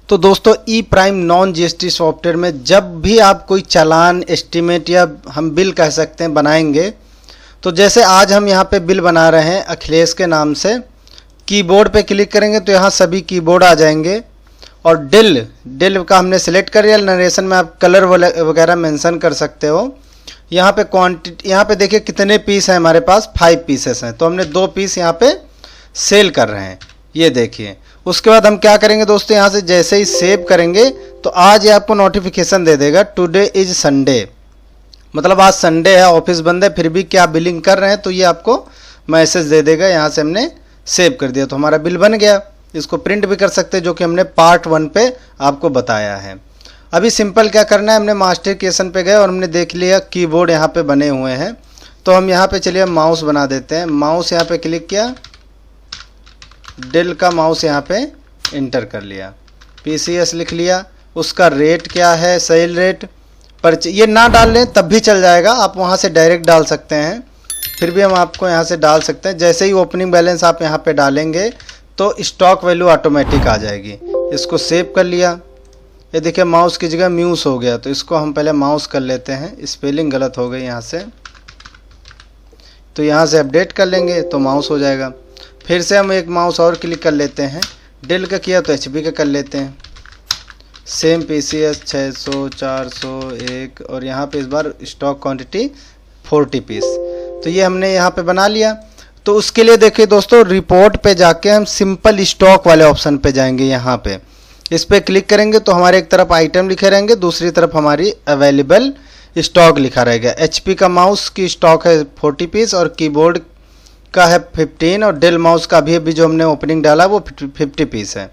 तो दोस्तों ई prime non GST software में जब भी आप कोई चालान एस्टीमेट या हम बिल कह सकते हैं बनाएंगे, तो जैसे आज हम यहाँ पे बिल बना रहे हैं अखिलेश के नाम से, कीबोर्ड पे क्लिक करेंगे तो यहाँ सभी कीबोर्ड आ जाएंगे और डिल का हमने सिलेक्ट कर लिया। नरेशन में आप कलर वगैरह मेंशन कर सकते हो। यहाँ पे क्वांटिटी, यहाँ पे देखिए कितने पीस हैं हमारे पास, 5 पीसेस हैं, तो हमने 2 पीस यहाँ पे सेल कर रहे हैं, ये देखिए। उसके बाद हम क्या करेंगे दोस्तों, यहाँ से जैसे ही सेव करेंगे तो आज ये आपको नोटिफिकेशन दे देगा टुडे इज संडे, मतलब आज संडे है, ऑफिस बंद है, फिर भी क्या बिलिंग कर रहे हैं, तो ये आपको मैसेज दे देगा। यहाँ से हमने सेव कर दिया तो हमारा बिल बन गया। इसको प्रिंट भी कर सकते हैं, जो कि हमने पार्ट 1 पे आपको बताया है। अभी सिंपल क्या करना है, हमने मास्टर क्रिएशन पे गए और हमने देख लिया कीबोर्ड यहाँ पे बने हुए हैं, तो हम यहाँ पे चलिए माउस बना देते हैं। माउस यहाँ पे क्लिक किया, डेल का माउस यहाँ पे इंटर कर लिया, PCS लिख लिया। उसका रेट क्या है, सेल रेट परचेज, ये ना डाल लें तब भी चल जाएगा, आप वहाँ से डायरेक्ट डाल सकते हैं, फिर भी हम आपको यहाँ से डाल सकते हैं। जैसे ही ओपनिंग बैलेंस आप यहाँ पे डालेंगे तो स्टॉक वैल्यू ऑटोमेटिक आ जाएगी। इसको सेव कर लिया। ये देखिए माउस की जगह म्यूस हो गया, तो इसको हम पहले माउस कर लेते हैं, स्पेलिंग गलत हो गई यहाँ से, तो यहाँ से अपडेट कर लेंगे तो माउस हो जाएगा। फिर से हम एक माउस और क्लिक कर लेते हैं, डेल का किया तो HP का कर लेते हैं, सेम PCS 600 401 और यहाँ पे इस बार स्टॉक क्वांटिटी 40 पीस, तो ये हमने यहाँ पे बना लिया। तो उसके लिए देखिए दोस्तों, रिपोर्ट पे जाके हम सिंपल स्टॉक वाले ऑप्शन पे जाएंगे। यहाँ पे इस पर क्लिक करेंगे तो हमारे एक तरफ आइटम लिखे रहेंगे, दूसरी तरफ हमारी अवेलेबल स्टॉक लिखा रहेगा। HP का माउस की स्टॉक है 40 पीस और कीबोर्ड का है 15 और डेल माउस का अभी जो हमने ओपनिंग डाला वो 50 पीस है।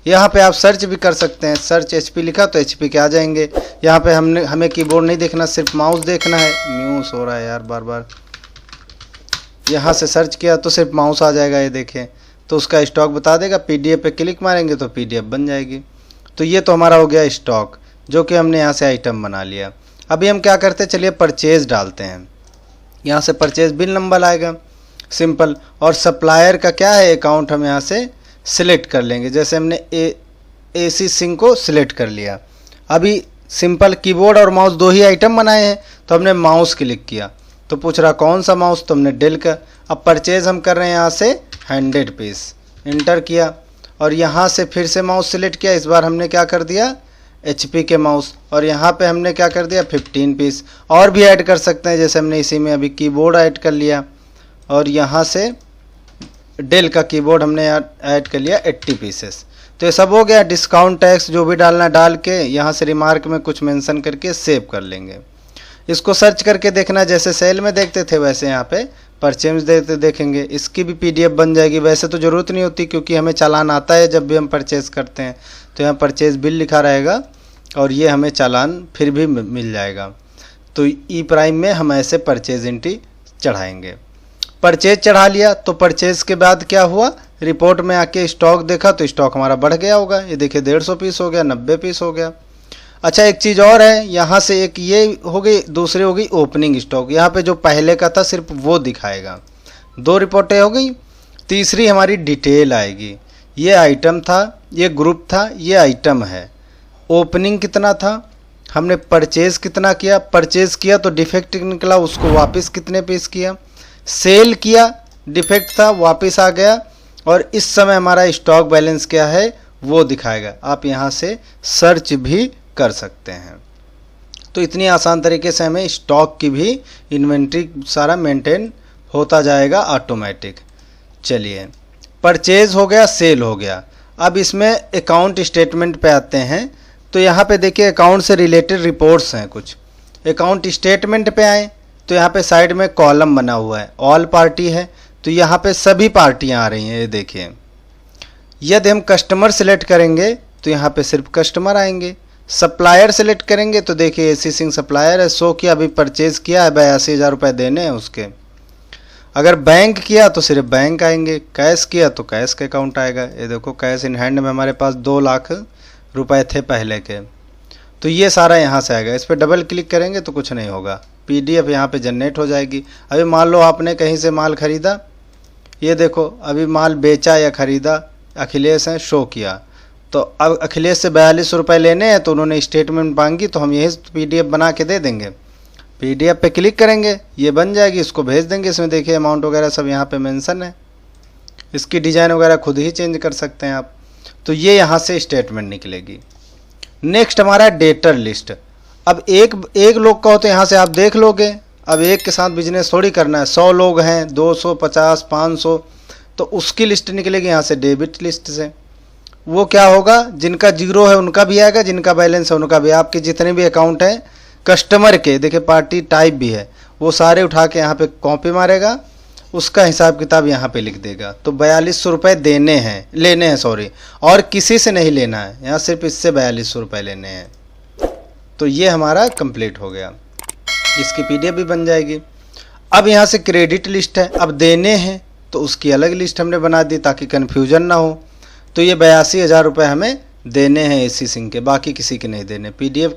यहाँ पे आप सर्च भी कर सकते हैं, सर्च HP लिखा तो HP के आ जाएंगे। यहाँ पे हमें कीबोर्ड नहीं देखना, सिर्फ माउस देखना है। म्यूस हो रहा है यार बार बार। यहाँ से सर्च किया तो सिर्फ माउस आ जाएगा, ये देखें, तो उसका स्टॉक बता देगा। PDF पे क्लिक मारेंगे तो PDF बन जाएगी। तो ये तो हमारा हो गया स्टॉक, जो कि हमने यहाँ से आइटम बना लिया। अभी हम क्या करते हैं, चलिए परचेज डालते हैं। यहाँ से परचेज बिल नंबर आएगा सिंपल, और सप्लायर का क्या है अकाउंट हम यहाँ से सिलेक्ट कर लेंगे। जैसे हमने AC सिंह को सिलेक्ट कर लिया। अभी सिंपल कीबोर्ड और माउस 2 ही आइटम बनाए हैं, तो हमने माउस क्लिक किया तो पूछ रहा कौन सा माउस, तो हमने डेल का। अब परचेज हम कर रहे हैं यहाँ से 100 पीस, इंटर किया और यहाँ से फिर से माउस सिलेक्ट किया। इस बार हमने क्या कर दिया, HP के माउस, और यहाँ पे हमने क्या कर दिया 15 पीस। और भी ऐड कर सकते हैं, जैसे हमने इसी में अभी कीबोर्ड ऐड कर लिया और यहाँ से डेल का कीबोर्ड हमने ऐड कर लिया 80 पीसेस। तो ये सब हो गया। डिस्काउंट टैक्स जो भी डालना डाल के यहाँ से रिमार्क में कुछ मेंशन करके सेव कर लेंगे। इसको सर्च करके देखना, जैसे सेल में देखते थे वैसे यहाँ पे परचेज देखेंगे। इसकी भी PDF बन जाएगी। वैसे तो ज़रूरत नहीं होती क्योंकि हमें चालान आता है जब भी हम परचेज करते हैं, तो यहाँ परचेज बिल लिखा रहेगा और ये हमें चालान फिर भी मिल जाएगा। तो ई प्राइम में हम ऐसे परचेज एंट्री चढ़ाएंगे। परचेज चढ़ा लिया तो परचेज के बाद क्या हुआ, रिपोर्ट में आके स्टॉक देखा तो स्टॉक हमारा बढ़ गया होगा। ये देखिए 150 पीस हो गया, 90 पीस हो गया। अच्छा एक चीज़ और है, यहाँ से एक ये हो गई, दूसरी हो गई ओपनिंग स्टॉक। यहाँ पे जो पहले का था सिर्फ वो दिखाएगा। 2 रिपोर्टें हो गई। तीसरी हमारी डिटेल आएगी, ये आइटम था, ये ग्रुप था, ये आइटम है। ओपनिंग कितना था, हमने परचेज कितना किया, परचेज किया तो डिफेक्ट निकला, उसको वापस कितने पीस किया, सेल किया, डिफेक्ट था वापस आ गया, और इस समय हमारा स्टॉक बैलेंस क्या है वो दिखाएगा। आप यहाँ से सर्च भी कर सकते हैं। तो इतनी आसान तरीके से हमें स्टॉक की भी इन्वेंट्री सारा मेंटेन होता जाएगा ऑटोमेटिक। चलिए परचेज हो गया, सेल हो गया। अब इसमें अकाउंट स्टेटमेंट पे आते हैं। तो यहाँ पे देखिए अकाउंट से रिलेटेड रिपोर्ट्स हैं कुछ। अकाउंट स्टेटमेंट पे आए तो यहाँ पे साइड में कॉलम बना हुआ है, ऑल पार्टी है, तो यहाँ पे सभी पार्टियाँ आ रही हैं। ये देखिए, यदि हम कस्टमर सेलेक्ट करेंगे तो यहाँ पे सिर्फ कस्टमर आएंगे। सप्लायर सेलेक्ट करेंगे तो देखिए AC सिंह सप्लायर है, 100 किया, अभी परचेज किया है, 82,000 रुपये देने हैं उसके। अगर बैंक किया तो सिर्फ बैंक आएंगे, कैश किया तो कैश का अकाउंट आएगा। ये देखो कैश इन हैंड में हमारे पास 2 लाख रुपए थे पहले के, तो ये सारा यहाँ से आएगा। इस पर डबल क्लिक करेंगे तो कुछ नहीं होगा, PDF यहाँ पे जनरेट हो जाएगी। अभी मान लो आपने कहीं से माल ख़रीदा, ये देखो अभी माल बेचा या ख़रीदा, अखिलेश हैं शो किया, तो अब अखिलेश से 42 रुपये लेने हैं, तो उन्होंने स्टेटमेंट मांगी, तो हम यही PDF बना के दे देंगे। PDF पे क्लिक करेंगे, ये बन जाएगी, इसको भेज देंगे। इसमें देखिए अमाउंट वगैरह सब यहाँ पे मेंशन है, इसकी डिज़ाइन वगैरह खुद ही चेंज कर सकते हैं आप। तो ये यहाँ से स्टेटमेंट निकलेगी। नेक्स्ट हमारा डेटर लिस्ट। अब एक लोग का हो तो यहाँ से आप देख लोगे। अब एक के साथ बिजनेस थोड़ी करना है, 100 लोग हैं, 200, 50, 500, तो उसकी लिस्ट निकलेगी यहाँ से डेबिट लिस्ट से। वो क्या होगा, जिनका जीरो है उनका भी आएगा, जिनका बैलेंस है उनका भी। आपके जितने भी अकाउंट हैं कस्टमर के, देखिए पार्टी टाइप भी है, वो सारे उठा के यहाँ पे कॉपी मारेगा, उसका हिसाब किताब यहाँ पे लिख देगा। तो 4200 रुपये लेने हैं सॉरी, और किसी से नहीं लेना है, यहाँ सिर्फ इससे 4200 रुपये लेने हैं। तो ये हमारा कंप्लीट हो गया, इसकी PDF भी बन जाएगी। अब यहाँ से क्रेडिट लिस्ट है, अब देने हैं तो उसकी अलग लिस्ट हमने बना दी ताकि कन्फ्यूजन ना हो। तो ये 82,000 रुपये हमें देने हैं AC सिंह के, बाकी किसी के नहीं देने। PDF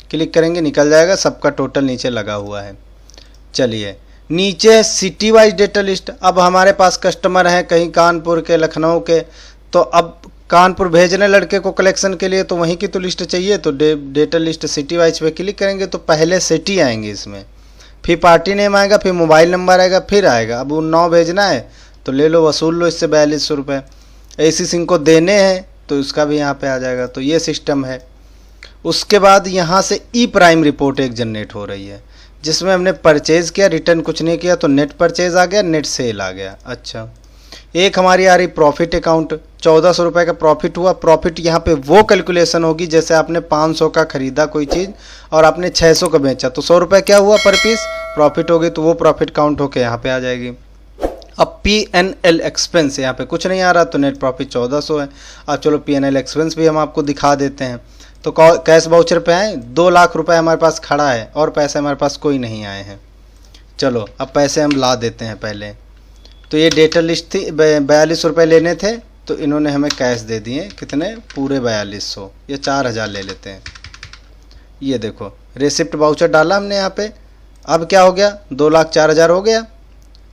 क्लिक करेंगे, निकल जाएगा, सबका टोटल नीचे लगा हुआ है। चलिए नीचे सिटी वाइज डेटा लिस्ट। अब हमारे पास कस्टमर हैं कहीं कानपुर के, लखनऊ के, तो अब कानपुर भेजने लड़के को कलेक्शन के लिए, तो वहीं की तो लिस्ट चाहिए। तो डेटा लिस्ट सिटी वाइज पे क्लिक करेंगे तो पहले सिटी आएंगे इसमें, फिर पार्टी नेम आएगा, फिर मोबाइल नंबर आएगा, फिर आएगा। अब उन्नाव भेजना है तो ले लो, वसूल लो इससे 4200 रुपये। AC सिंह को देने हैं तो इसका भी यहाँ पे आ जाएगा। तो ये सिस्टम है। उसके बाद यहाँ से ई प्राइम रिपोर्ट एक जनरेट हो रही है, जिसमें हमने परचेज़ किया, रिटर्न कुछ नहीं किया, तो नेट परचेज़ आ गया, नेट सेल आ गया। अच्छा, एक हमारी आ रही प्रॉफिट अकाउंट, 1400 रुपये का प्रॉफिट हुआ। प्रॉफिट यहाँ पे वो कैलकुलेशन होगी जैसे आपने 500 का खरीदा कोई चीज़ और आपने 600 का बेचा, तो 100 रुपये क्या हुआ पर पीस प्रॉफिट हो गई, तो वो प्रॉफिट काउंट होके यहाँ पे आ जाएगी। अब PNL एक्सपेंस, यहाँ पे कुछ नहीं आ रहा, तो नेट प्रॉफिट 1400 है। अब चलो PNL एक्सपेंस भी हम आपको दिखा देते हैं। तो कैश वाउचर पे आए, 2 लाख रुपए हमारे पास खड़ा है और पैसे हमारे पास कोई नहीं आए हैं। चलो अब पैसे हम ला देते हैं पहले। तो ये डेटा लिस्ट थी, 42 रुपये लेने थे, तो इन्होंने हमें कैश दे दिए कितने, पूरे 4200, ये 4000 ले लेते हैं। ये देखो रेसिप्ट वाउचर डाला हमने यहाँ पे। अब क्या हो गया, 2,04,000 हो गया,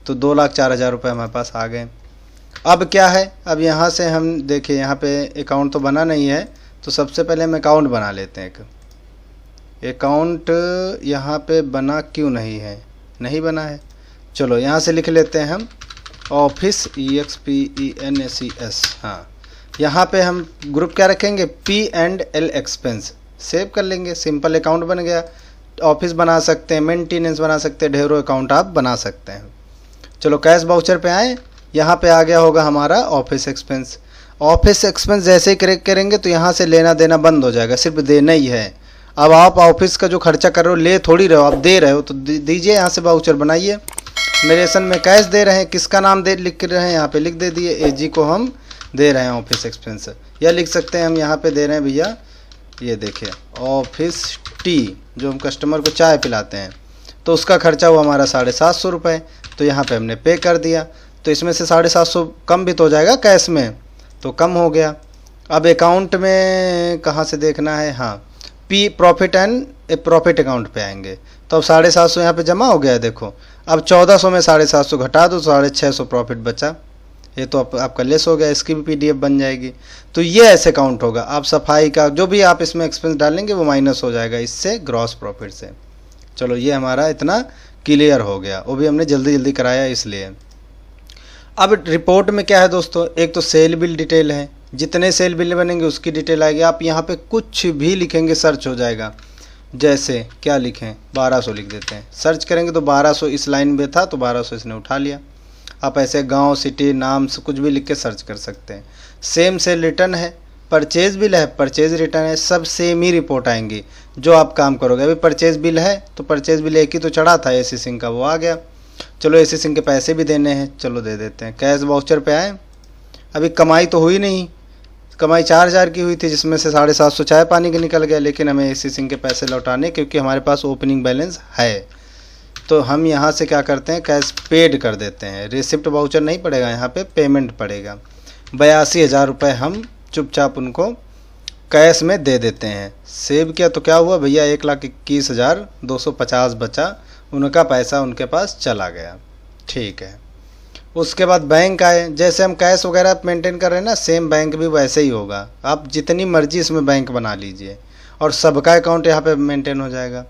तो 2,04,000 रुपये हमारे पास आ गए। अब क्या है, अब यहाँ से हम देखिए, यहाँ पे अकाउंट तो बना नहीं है, तो सबसे पहले हम अकाउंट बना लेते हैं। एक अकाउंट यहाँ पे बना क्यों नहीं है, नहीं बना है। चलो यहाँ से लिख लेते हैं हम ऑफिस EXPENSES। हाँ, यहाँ पे हम ग्रुप क्या रखेंगे, P&L एक्सपेंस, सेव कर लेंगे, सिंपल अकाउंट बन गया। ऑफिस बना सकते हैं, मेंटेनेंस बना सकते हैं, ढेरों अकाउंट आप बना सकते हैं। चलो कैश वाउचर पे आए, यहाँ पे आ गया होगा हमारा ऑफिस एक्सपेंस। ऑफिस एक्सपेंस जैसे ही क्लिक करेंगे तो यहाँ से लेना देना बंद हो जाएगा, सिर्फ देना ही है। अब आप ऑफिस का जो खर्चा कर रहे हो, ले थोड़ी रहे हो, आप दे रहे हो, तो दीजिए, यहाँ से वाउचर बनाइए। नरेशन में कैश दे रहे हैं, किसका नाम दे लिख रहे हैं, यहाँ पे लिख दे दिए, AG को हम दे रहे हैं ऑफिस एक्सपेंस। या लिख सकते हैं हम यहाँ पे दे रहे हैं भैया, ये देखिए ऑफिस टी, जो हम कस्टमर को चाय पिलाते हैं, तो उसका खर्चा हुआ हमारा 750 रुपये। तो यहाँ पे हमने पे कर दिया, तो इसमें से 750 कम भी तो हो जाएगा कैश में, तो कम हो गया। अब अकाउंट में कहाँ से देखना है, हाँ प्रॉफिट एंड प्रॉफिट अकाउंट पे आएंगे, तो अब 750 यहाँ पे जमा हो गया है। देखो अब 1400 में 750 घटा दो, 650 प्रॉफिट बचा, ये तो आपका लेस हो गया, इसकी भी PDF बन जाएगी। तो ये ऐसे काउंट होगा। आप सफाई का जो भी आप इसमें एक्सपेंस डालेंगे वो माइनस हो जाएगा इससे, ग्रॉस प्रॉफिट से। चलो ये हमारा इतना क्लियर हो गया, वो भी हमने जल्दी जल्दी कराया इसलिए। अब रिपोर्ट में क्या है दोस्तों, एक तो सेल बिल डिटेल है, जितने सेल बिल बनेंगे उसकी डिटेल आएगी। आप यहाँ पे कुछ भी लिखेंगे सर्च हो जाएगा, जैसे क्या लिखें, 1200 लिख देते हैं, सर्च करेंगे तो 1200 इस लाइन में था, तो 1200 इसने उठा लिया। आप ऐसे गांव, सिटी, नाम से कुछ भी लिख के सर्च कर सकते हैं। सेम सेल रिटर्न है, परचेज बिल है, परचेज रिटर्न है, सब सेम ही रिपोर्ट आएंगी जो आप काम करोगे। अभी परचेज बिल है तो परचेज बिल एक ही तो चढ़ा था AC सिंह का, वो आ गया। चलो AC सिंह के पैसे भी देने हैं, चलो दे देते हैं। कैश वाउचर पे आए, अभी कमाई तो हुई नहीं, कमाई 4000 की हुई थी, जिसमें से 750 चाय पानी के निकल गया, लेकिन हमें AC सिंह के पैसे लौटाने, क्योंकि हमारे पास ओपनिंग बैलेंस है। तो हम यहाँ से क्या करते हैं, कैश पेड कर देते हैं। रिसिप्ट वाउचर नहीं पड़ेगा, यहाँ पे पेमेंट पड़ेगा। 82,000 रुपये हम चुपचाप उनको कैश में दे देते हैं। सेव किया तो क्या हुआ भैया, 1,21,250 बचा, उनका पैसा उनके पास चला गया। ठीक है, उसके बाद बैंक आए, जैसे हम कैश वगैरह मेंटेन कर रहे हैं ना, सेम बैंक भी वैसे ही होगा। आप जितनी मर्जी इसमें बैंक बना लीजिए और सबका अकाउंट यहाँ पे मेंटेन हो जाएगा।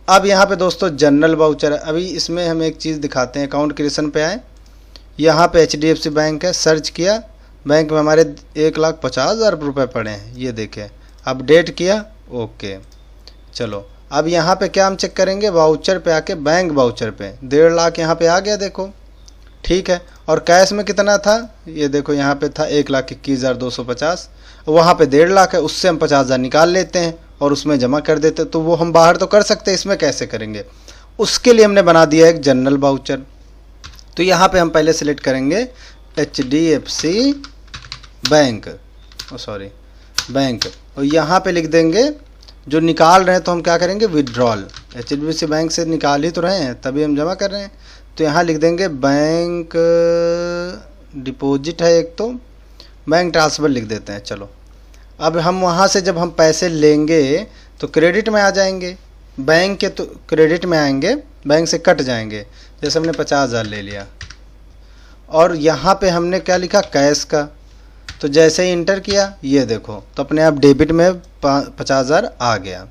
अब यहाँ पे दोस्तों जनरल वाउचर है। अभी इसमें हम एक चीज़ दिखाते हैं। अकाउंट क्रिएशन पे आए, यहाँ पे HDFC बैंक है, सर्च किया, बैंक में हमारे 1,50,000 रुपये पड़े हैं, ये देखें। अपडेट किया, ओके। चलो अब यहाँ पे क्या हम चेक करेंगे, वाउचर पे आके बैंक वाउचर पे 1.5 लाख यहाँ पे आ गया, देखो ठीक है। और कैश में कितना था, ये देखो यहाँ पे था 1,21,250, वहाँ पे 1.5 लाख है, उससे हम 50,000 निकाल लेते हैं और उसमें जमा कर देते। तो वो हम बाहर तो कर सकते हैं, इसमें कैसे करेंगे, उसके लिए हमने बना दिया एक जनरल वाउचर। तो यहाँ पे हम पहले सेलेक्ट करेंगे HDFC बैंक, सॉरी बैंक, और यहाँ पे लिख देंगे जो निकाल रहे हैं, तो हम क्या करेंगे, विड्रॉल। HDFC बैंक से निकाल ही तो रहे हैं, तभी हम जमा कर रहे हैं। तो यहाँ लिख देंगे बैंक डिपॉजिट है एक, तो बैंक ट्रांसफ़र लिख देते हैं। चलो अब हम वहाँ से जब हम पैसे लेंगे तो क्रेडिट में आ जाएंगे, बैंक के तो क्रेडिट में आएंगे, बैंक से कट जाएंगे। जैसे हमने 50,000 ले लिया और यहाँ पे हमने क्या लिखा, कैश का, तो जैसे ही इंटर किया, ये देखो, तो अपने आप डेबिट में 50,000 आ गया।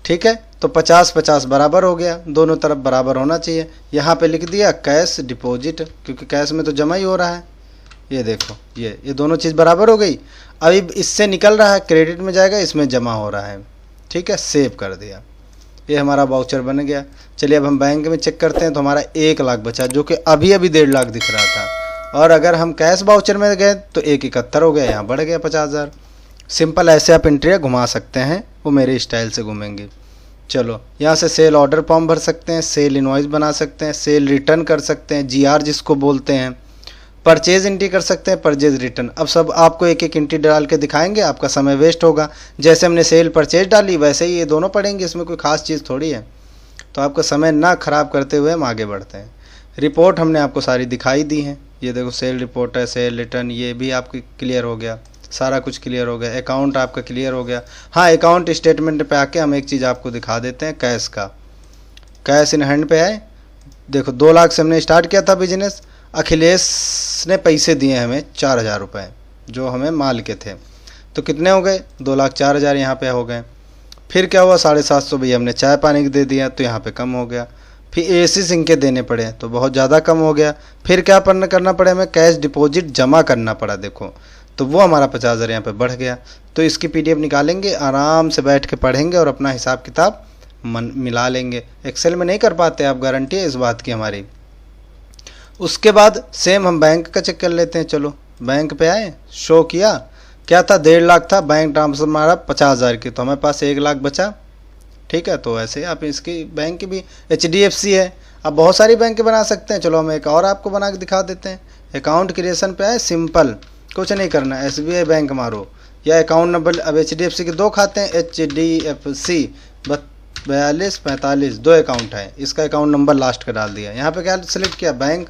ठीक है, तो 50-50 बराबर हो गया, दोनों तरफ बराबर होना चाहिए। यहाँ पे लिख दिया कैश डिपॉजिट, क्योंकि कैश में तो जमा ही हो रहा है। ये देखो, ये दोनों चीज़ बराबर हो गई। अभी इससे निकल रहा है, क्रेडिट में जाएगा, इसमें जमा हो रहा है। ठीक है, सेव कर दिया, ये हमारा वाउचर बन गया। चलिए अब हम बैंक में चेक करते हैं, तो हमारा 1 लाख बचा, जो कि अभी 1.5 लाख दिख रहा था। और अगर हम कैश वाउचर में गए तो 1,71 हो गया, यहाँ बढ़ गया 50,000। सिंपल ऐसे आप एंट्री घुमा सकते हैं, वो मेरे स्टाइल से घूमेंगे। चलो यहाँ से सेल ऑर्डर फॉर्म भर सकते हैं, सेल इनवॉइस बना सकते हैं, सेल रिटर्न कर सकते हैं, GR जिसको बोलते हैं, परचेज एंट्री कर सकते हैं, परचेज रिटर्न। अब सब आपको एक एक एंट्री डाल के दिखाएंगे, आपका समय वेस्ट होगा। जैसे हमने सेल परचेज डाली वैसे ही ये दोनों पढ़ेंगे, इसमें कोई खास चीज़ थोड़ी है। तो आपका समय ना ख़राब करते हुए हम आगे बढ़ते हैं। रिपोर्ट हमने आपको सारी दिखाई दी है, ये देखो सेल रिपोर्ट है, सेल रिटर्न, ये भी आपकी क्लियर हो गया, सारा कुछ क्लियर हो गया। अकाउंट आपका क्लियर हो गया। हाँ, अकाउंट स्टेटमेंट पे आके हम एक चीज़ आपको दिखा देते हैं, कैश का। कैश इन हैंड पे आए, देखो 2 लाख से हमने स्टार्ट किया था बिजनेस। अखिलेश ने पैसे दिए हमें 4,000 रुपये, जो हमें माल के थे। तो कितने हो गए, 2,04,000 यहाँ पे हो गए। फिर क्या हुआ, 750 भैया हमने चाय पानी के दे दिया, तो यहाँ पे कम हो गया। फिर AC सिंह के देने पड़े, तो बहुत ज़्यादा कम हो गया। फिर क्या करना पड़ा हमें, कैश डिपॉजिट जमा करना पड़ा, देखो, तो वो हमारा 50,000 यहाँ पे बढ़ गया। तो इसकी PDF निकालेंगे, आराम से बैठ के पढ़ेंगे और अपना हिसाब किताब मिला लेंगे। एक्सेल में नहीं कर पाते आप, गारंटी है इस बात की हमारी। उसके बाद सेम हम बैंक का चेक कर लेते हैं। चलो बैंक पे आए, शो किया, क्या था, 1.5 लाख था, बैंक ट्रांसफर हमारा 50,000 की, तो हमारे पास 1 लाख बचा। ठीक है, तो ऐसे आप इसकी बैंक की भी HDFC है, आप बहुत सारी बैंक बना सकते हैं। चलो हम एक और आपको बना के दिखा देते हैं। अकाउंट क्रिएशन पे आए, सिंपल, कुछ नहीं करना, SBI बैंक मारो या अकाउंट नंबर। अब HDFC के 2 खाते हैं, HDFC 4245, 2 अकाउंट है, इसका अकाउंट नंबर लास्ट का डाल दिया। यहाँ पे क्या सेलेक्ट किया, बैंक।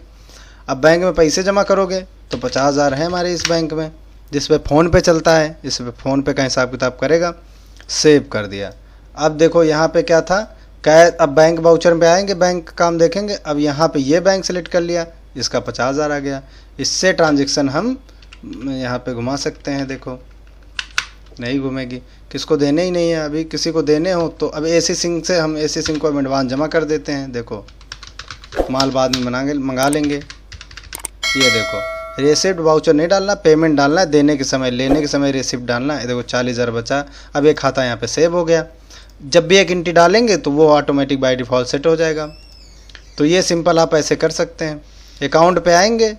अब बैंक में पैसे जमा करोगे तो 50,000 है हमारे इस बैंक में, जिस पे फ़ोन पे चलता है, इस पे फ़ोन पे का हिसाब किताब करेगा। सेव कर दिया। अब देखो यहाँ पे क्या था, अब बैंक वाउचर में आएंगे, बैंक का काम देखेंगे। अब यहाँ पे ये बैंक सेलेक्ट कर लिया, इसका 50,000 आ गया। इससे ट्रांजेक्शन हम यहाँ पे घुमा सकते हैं, देखो नहीं घूमेगी, किसको देने ही नहीं है। अभी किसी को देने हो तो अब AC सिंह से हम AC सिंह को एडवांस जमा कर देते हैं, देखो माल बाद में मंगा लेंगे। ये देखो रेसिप्ट वाउचर नहीं डालना, पेमेंट डालना है, देने के समय, लेने के समय रेसिप्ट डालना है। देखो 40,000 बचा। अब एक खाता यहाँ पे सेव हो गया। जब भी एक एंट्री डालेंगे तो वो ऑटोमेटिक बाय डिफ़ॉल्ट सेट हो जाएगा। तो ये सिंपल आप ऐसे कर सकते हैं। अकाउंट पे आएंगे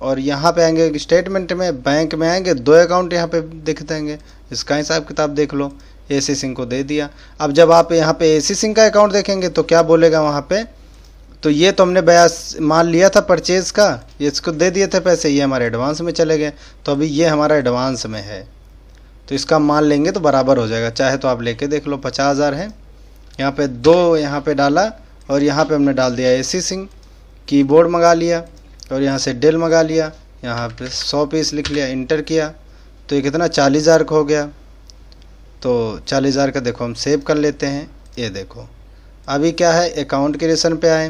और यहाँ पे आएंगे स्टेटमेंट में, बैंक में आएंगे, 2 अकाउंट यहाँ पे दिख देंगे, इसका हिसाब किताब देख लो। AC सिंह को दे दिया। अब जब आप यहाँ पे AC सिंह का अकाउंट देखेंगे तो क्या बोलेगा वहाँ पे, तो ये तो हमने माल लिया था परचेज़ का, ये इसको दे दिए थे पैसे, ये हमारे एडवांस में चले गए, तो अभी ये हमारा एडवांस में है, तो इसका माल लेंगे तो बराबर हो जाएगा। चाहे तो आप लेके देख लो, 50,000 है, यहाँ पे 2 यहाँ पे डाला और यहाँ पे हमने डाल दिया AC सिंह। कीबोर्ड मंगा लिया और यहाँ से डेल मंगा लिया, यहाँ पे 100 पीस लिख लिया, इंटर किया, तो ये कितना 40,000 का हो गया। तो 40,000 का देखो हम सेव कर लेते हैं। ये देखो अभी क्या है, अकाउंट क्रिएशन पे आए,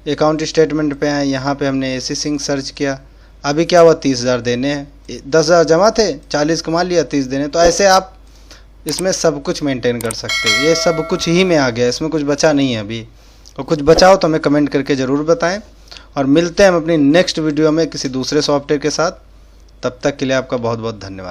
अकाउंट स्टेटमेंट पे आए, यहाँ पे हमने एसी सिंह सर्च किया। अभी क्या हुआ, 30,000 देने हैं, 10,000 जमा थे, 40 कमा लिया, 30 देने। तो ऐसे आप इसमें सब कुछ मेंटेन कर सकते हो। ये सब कुछ ही में आ गया, इसमें कुछ बचा नहीं है अभी। और कुछ बचा हो तो हमें कमेंट करके ज़रूर बताएं। और मिलते हैं हम अपनी नेक्स्ट वीडियो में किसी दूसरे सॉफ्टवेयर के साथ। तब तक के लिए आपका बहुत बहुत धन्यवाद।